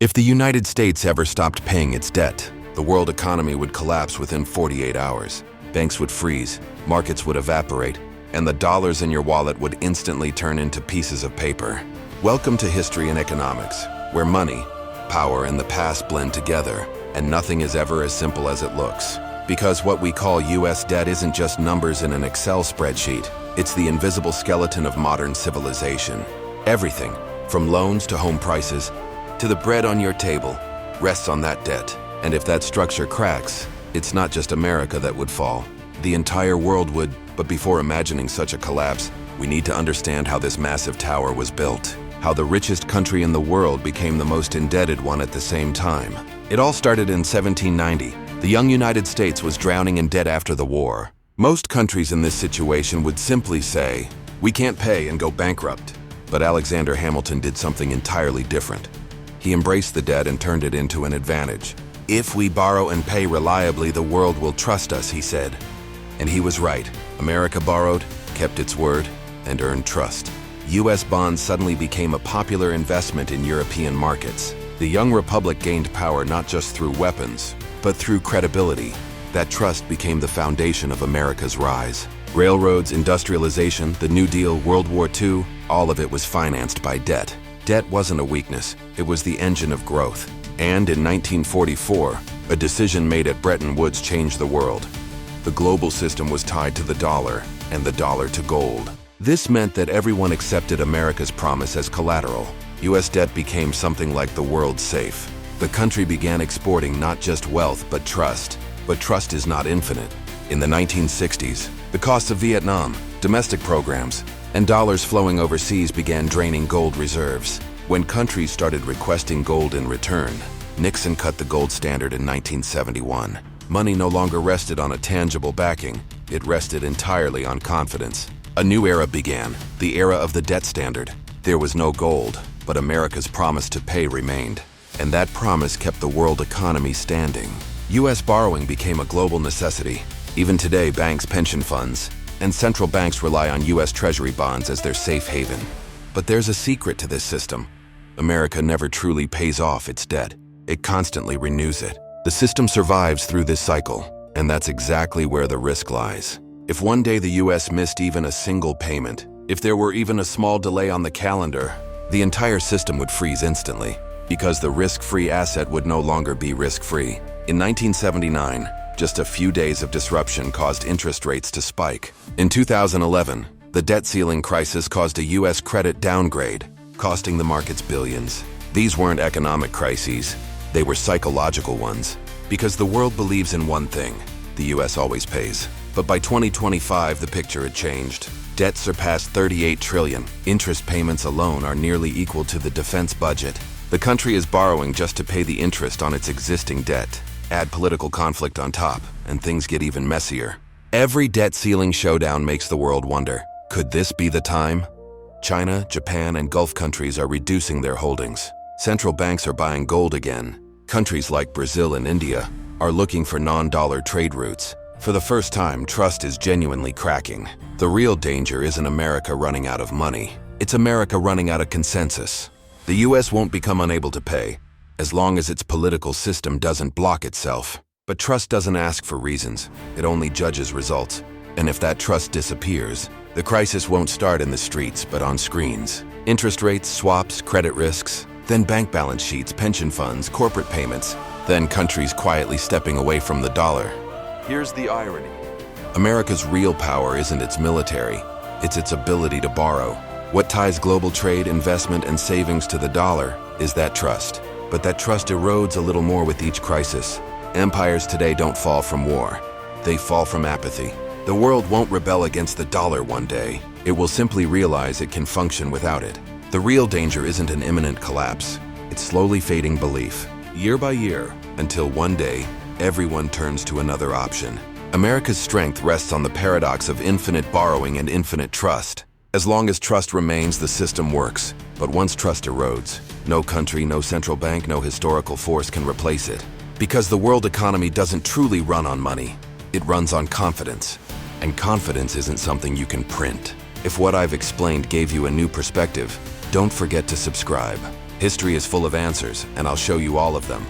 If the United States ever stopped paying its debt, the world economy would collapse within 48 hours. Banks would freeze, markets would evaporate, and the dollars in your wallet would instantly turn into pieces of paper. Welcome to History and Economics, where money, power, and the past blend together, and nothing is ever as simple as it looks. Because what we call U.S. debt isn't just numbers in an Excel spreadsheet, it's the invisible skeleton of modern civilization. Everything, from loans to home prices, to the bread on your table, rests on that debt. And if that structure cracks, it's not just America that would fall. The entire world would. But before imagining such a collapse, we need to understand how this massive tower was built, how the richest country in the world became the most indebted one at the same time. It all started in 1790. The young United States was drowning in debt after the war. Most countries in this situation would simply say, "We can't pay," and go bankrupt. But Alexander Hamilton did something entirely different. He embraced the debt and turned it into an advantage. "If we borrow and pay reliably, the world will trust us," he said. And he was right. America borrowed, kept its word, and earned trust. U.S. bonds suddenly became a popular investment in European markets. The young republic gained power not just through weapons, but through credibility. That trust became the foundation of America's rise. Railroads, industrialization, the New Deal, World War II, all of it was financed by debt. Debt wasn't a weakness, it was the engine of growth. And in 1944, a decision made at Bretton Woods changed the world. The global system was tied to the dollar, and the dollar to gold. This meant that everyone accepted America's promise as collateral. U.S. debt became something like the world's safe. The country began exporting not just wealth, but trust. But trust is not infinite. In the 1960s, the costs of Vietnam, domestic programs, and dollars flowing overseas began draining gold reserves. When countries started requesting gold in return, Nixon cut the gold standard in 1971. Money no longer rested on a tangible backing, it rested entirely on confidence. A new era began, the era of the debt standard. There was no gold, but America's promise to pay remained. And that promise kept the world economy standing. U.S. borrowing became a global necessity. Even today, banks, pension funds, and central banks rely on U.S. Treasury bonds as their safe haven. But there's a secret to this system. America never truly pays off its debt. It constantly renews it. The system survives through this cycle, and that's exactly where the risk lies. If one day the U.S. missed even a single payment, if there were even a small delay on the calendar, the entire system would freeze instantly, because the risk-free asset would no longer be risk-free. In 1979, just a few days of disruption caused interest rates to spike. In 2011, the debt ceiling crisis caused a U.S. credit downgrade, costing the markets billions. These weren't economic crises, they were psychological ones. Because the world believes in one thing, the U.S. always pays. But by 2025, the picture had changed. Debt surpassed $38 trillion. Interest payments alone are nearly equal to the defense budget. The country is borrowing just to pay the interest on its existing debt. Add political conflict on top, and things get even messier. Every debt ceiling showdown makes the world wonder, could this be the time? China, Japan, and Gulf countries are reducing their holdings. Central banks are buying gold again. Countries like Brazil and India are looking for non-dollar trade routes. For the first time, trust is genuinely cracking. The real danger isn't America running out of money. It's America running out of consensus. The U.S. won't become unable to pay, as long as its political system doesn't block itself. But trust doesn't ask for reasons, it only judges results. And if that trust disappears, the crisis won't start in the streets, but on screens. Interest rates, swaps, credit risks, then bank balance sheets, pension funds, corporate payments, then countries quietly stepping away from the dollar. Here's the irony. America's real power isn't its military, it's its ability to borrow. What ties global trade, investment, and savings to the dollar is that trust. But that trust erodes a little more with each crisis. Empires today don't fall from war, they fall from apathy. The world won't rebel against the dollar one day. It will simply realize it can function without it. The real danger isn't an imminent collapse. It's slowly fading belief, year by year, until one day, everyone turns to another option. America's strength rests on the paradox of infinite borrowing and infinite trust. As long as trust remains, the system works. But once trust erodes, no country, no central bank, no historical force can replace it. Because the world economy doesn't truly run on money, it runs on confidence. And confidence isn't something you can print. If what I've explained gave you a new perspective, don't forget to subscribe. History is full of answers, and I'll show you all of them.